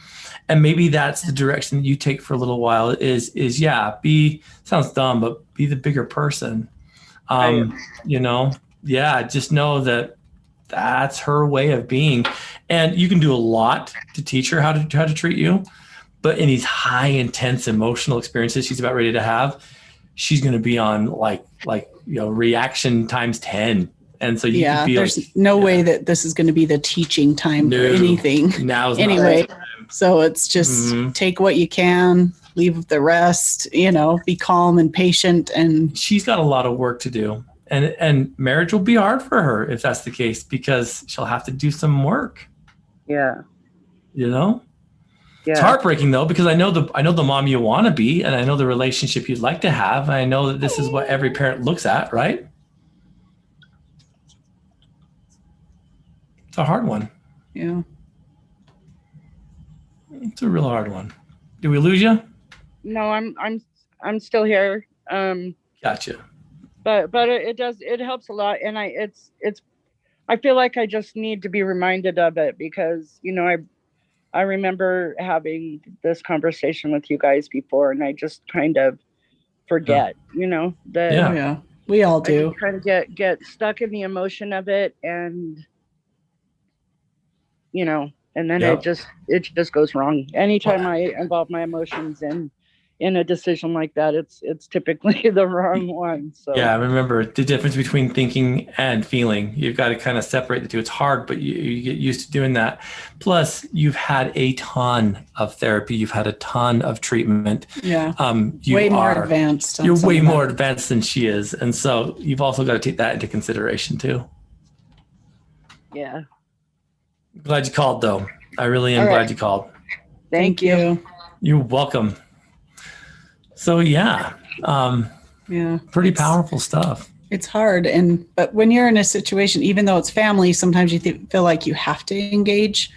And maybe that's the direction that you take for a little while is sounds dumb, but be the bigger person. Just know that that's her way of being. And you can do a lot to teach her how to treat you. But in these high, intense emotional experiences she's about ready to have, she's going to be on reaction times 10. And so you can feel there's no way that this is going to be the teaching time for anything. Now's anyway. So it's just take what you can, leave the rest, be calm and patient. And she's got a lot of work to do. And marriage will be hard for her if that's the case, because she'll have to do some work. Yeah. Yeah. It's Yeah. heartbreaking though, because I know the mom you want to be, and I know the relationship you'd like to have. And I know that this is what every parent looks at, right? It's a hard one. Yeah. It's a real hard one. Did we lose you? No, I'm still here. Gotcha. But it helps a lot, and I feel like I just need to be reminded of it, because I remember having this conversation with you guys before, and I just kind of forget, that Yeah, we all do. I kind of get stuck in the emotion of it, and and then it just goes wrong. Anytime I involve my emotions in a decision like that, it's typically the wrong one. So yeah, remember the difference between thinking and feeling. You've got to kind of separate the two. It's hard, but you get used to doing that. Plus, you've had a ton of therapy. You've had a ton of treatment. Yeah, way more advanced. You're way more advanced than she is, and so you've also got to take that into consideration too. Yeah. Glad you called, though. I really am glad you called. Thank you. You're welcome. So pretty powerful stuff. It's hard. But when you're in a situation, even though it's family, sometimes you feel like you have to engage,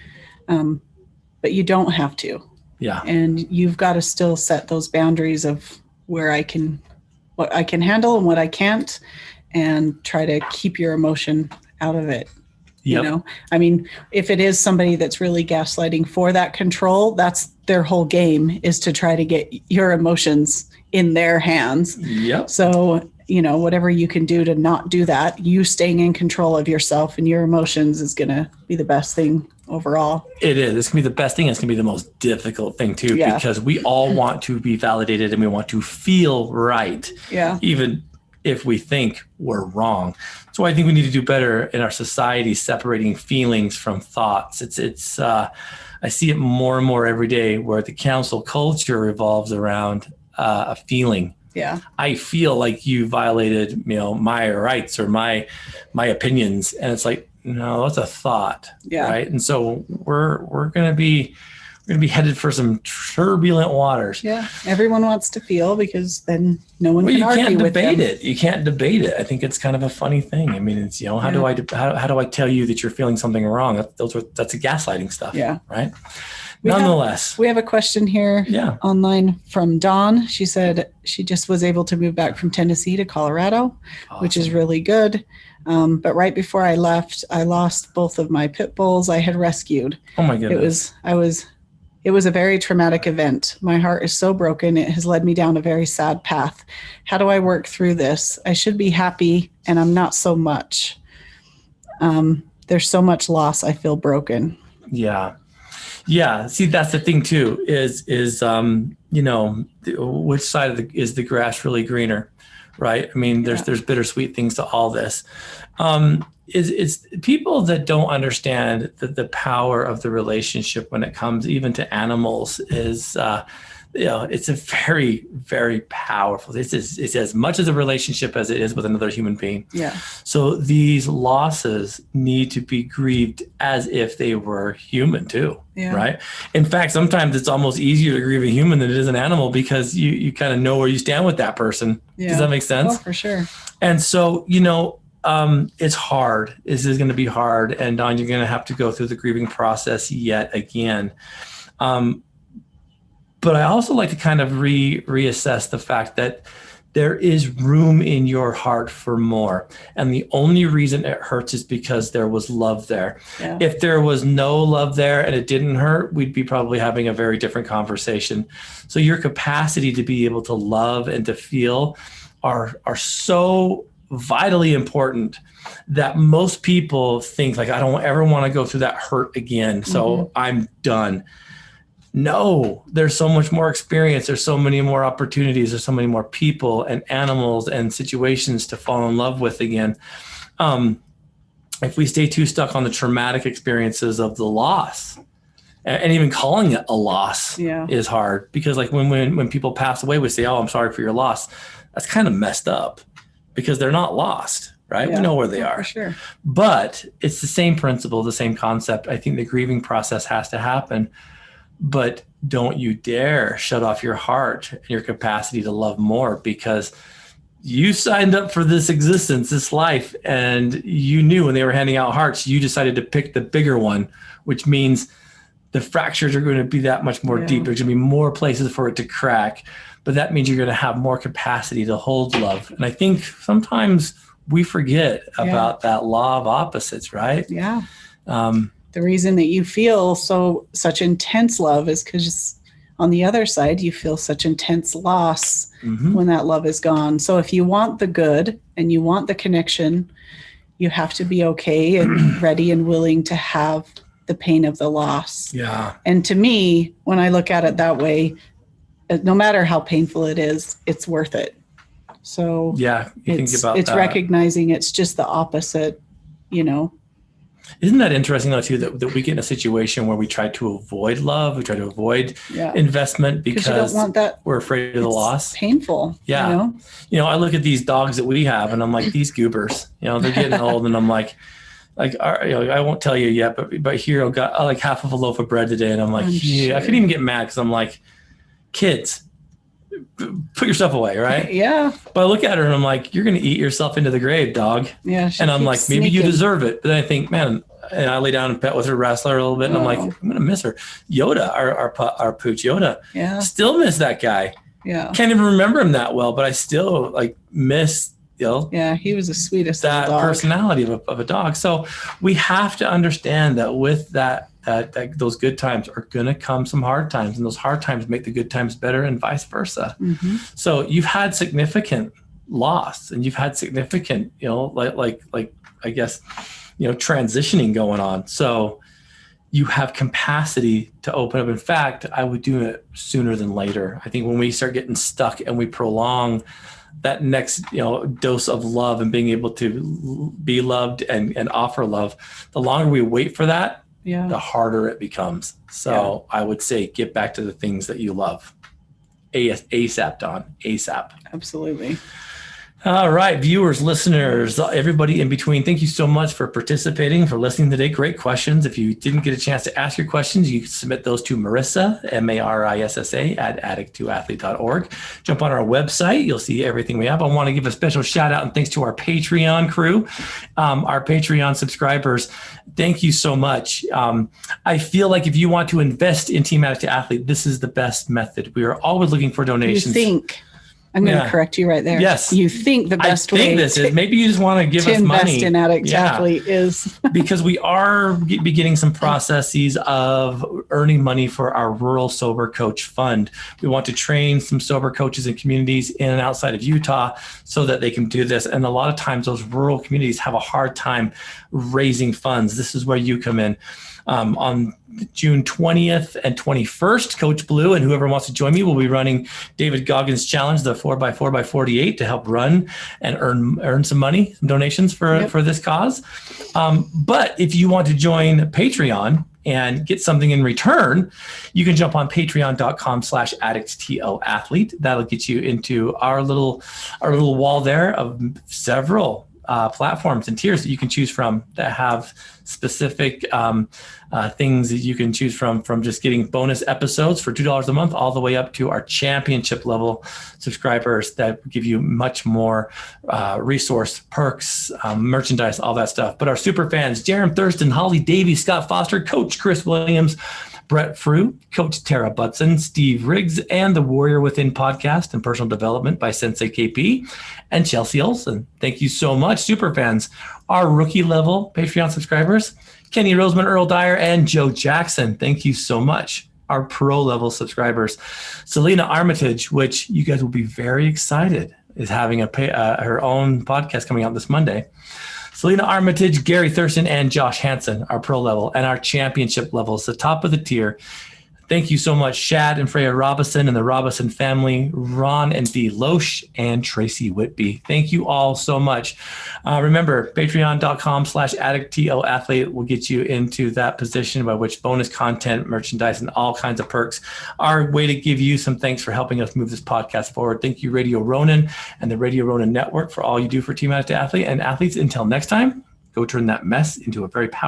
but you don't have to. Yeah. And you've got to still set those boundaries of what I can handle and what I can't, and try to keep your emotion out of it. Yep. I mean, if it is somebody that's really gaslighting for that control, that's their whole game, is to try to get your emotions in their hands. Yep. So, whatever you can do to not do that, you staying in control of yourself and your emotions is going to be the best thing overall. It is. It's going to be the best thing. It's going to be the most difficult thing too, because we all want to be validated and we want to feel right. Yeah. Even if we think we're wrong. So I think we need to do better in our society, separating feelings from thoughts. It's I see it more and more every day, where the cancel culture revolves around a feeling. Yeah. I feel like you violated, my rights or my opinions. And it's like, no, that's a thought. Yeah. Right. And so we're going to be headed for some turbulent waters. Yeah. Everyone wants to feel, because then no one can argue with them. You can't debate it. I think it's kind of a funny thing. I mean, it's, how do I tell you that you're feeling something wrong? That's a gaslighting stuff. Yeah. Right. Nonetheless, we have a question here online from Dawn. She said she just was able to move back from Tennessee to Colorado, which is really good. But right before I left, I lost both of my pit bulls I had rescued. Oh my goodness. It was a very traumatic event. My heart is so broken. It has led me down a very sad path. How do I work through this? I should be happy, and I'm not so much. There's so much loss. I feel broken. Yeah. Yeah. See, that's the thing too, is which side is the grass really greener? Right. I mean, there's bittersweet things to all this. It's people that don't understand the power of the relationship when it comes even to animals is, it's a very, very powerful. It's as much as a relationship as it is with another human being. Yeah. So these losses need to be grieved as if they were human too. Yeah. Right. In fact, sometimes it's almost easier to grieve a human than it is an animal, because you kind of know where you stand with that person. Yeah. Does that make sense? Oh, for sure. And so, it's hard. This is going to be hard. And Don, you're going to have to go through the grieving process yet again. But I also like to kind of reassess the fact that there is room in your heart for more. And the only reason it hurts is because there was love there. Yeah. If there was no love there and it didn't hurt, we'd be probably having a very different conversation. So your capacity to be able to love and to feel are so vitally important that most people think like, I don't ever want to go through that hurt again. So I'm done. No, there's so much more experience. There's so many more opportunities. There's so many more people and animals and situations to fall in love with again. If we stay too stuck on the traumatic experiences of the loss, And even calling it a loss Yeah. is hard, because like when people pass away, we say, "Oh, I'm sorry for your loss." That's kind of messed up, because they're not lost, right? Yeah. We know where they Yeah, are. for sure. But it's the same principle, the same concept. I think the grieving process has to happen, but don't you dare shut off your heart and your capacity to love more, because you signed up for this existence, this life, and you knew when they were handing out hearts, you decided to pick the bigger one, which means the fractures are going to be that much more deep. There's going to be more places for it to crack, but that means you're going to have more capacity to hold love. And I think sometimes we forget about that law of opposites, right? Yeah. The reason that you feel such intense love is because on the other side, you feel such intense loss when that love is gone. So if you want the good and you want the connection, you have to be okay and ready and willing to have the pain of the loss. Yeah. And to me, when I look at it that way, no matter how painful it is, it's worth it. So yeah, you think about it's that. recognizing it's just the opposite, Isn't that interesting though too, that we get in a situation where we try to avoid love, we try to avoid investment because you don't want that. We're afraid of the loss. Painful. Yeah. I look at these dogs that we have and I'm like, these goobers, they're getting old, and I'm like, I won't tell you yet, but Hero got like half of a loaf of bread today, and I'm like, I couldn't even get mad, because I'm like, kids, put your stuff away, right? Yeah. But I look at her and I'm like, you're going to eat yourself into the grave, dog. Yeah. And I'm like, maybe you deserve it. But then I think, man, and I lay down and pet with her, wrestle her a little bit, and I'm like, I'm going to miss her. Yoda, our pooch Yoda, still miss that guy. Yeah. Can't even remember him that well, but I still like miss. Yeah, he was the sweetest. That dog. personality of a dog. So we have to understand that with that those good times are going to come some hard times, and those hard times make the good times better, and vice versa. Mm-hmm. So you've had significant loss, and you've had significant, like I guess, transitioning going on. So you have capacity to open up. In fact, I would do it sooner than later. I think when we start getting stuck and we prolong that next, dose of love and being able to be loved and offer love, the longer we wait for that, the harder it becomes. So I would say get back to the things that you love. ASAP, Don. ASAP. Absolutely. All right, viewers, listeners, everybody in between, thank you so much for participating, for listening today. Great questions. If you didn't get a chance to ask your questions, you can submit those to Marissa, Marissa, at addict2athlete.org. Jump on our website. You'll see everything we have. I want to give a special shout out and thanks to our Patreon crew, our Patreon subscribers. Thank you so much. I feel like if you want to invest in Team Addict to Athlete, this is the best method. We are always looking for donations. You think. I'm going to correct you right there. Yes. You think the best way this is, maybe you just want to give us money. To invest in Addict Athlete is. Because we are beginning some processes of earning money for our Rural Sober Coach Fund. We want to train some sober coaches in communities in and outside of Utah so that they can do this. And a lot of times those rural communities have a hard time raising funds. This is where you come in. On June 20th and 21st, Coach Blu and whoever wants to join me will be running David Goggins' challenge, the 4x4x48, to help run and earn some money, some donations for this cause. But if you want to join Patreon and get something in return, you can jump on patreon.com/addicttoathlete. That'll get you into our little wall there of several platforms and tiers that you can choose from that have specific things that you can choose from just getting bonus episodes for $2 a month all the way up to our championship level subscribers that give you much more resource, perks, merchandise, all that stuff. But our super fans, Jerem Thurston, Holly Davies, Scott Foster, Coach Chris Williams, Brett Frew, Coach Tara Butson, Steve Riggs, and the Warrior Within podcast and personal development by Sensei KP, and Chelsea Olson. Thank you so much, superfans. Our rookie level Patreon subscribers, Kenny Roseman, Earl Dyer, and Joe Jackson. Thank you so much. Our pro level subscribers, Selena Armitage, which you guys will be very excited, is having her own podcast coming out this Monday. Selena Armitage, Gary Thurston, and Josh Hansen, our pro level, and our championship levels, the top of the tier. Thank you so much, Shad and Freya Robinson and the Robinson family, Ron and Dee Loesch, and Tracy Whitby. Thank you all so much. Remember, patreon.com/addictathlete will get you into that position by which bonus content, merchandise, and all kinds of perks are a way to give you some thanks for helping us move this podcast forward. Thank you, Radio Ronin and the Radio Ronin Network, for all you do for Team Addict to Athlete. And athletes, until next time, go turn that mess into a very powerful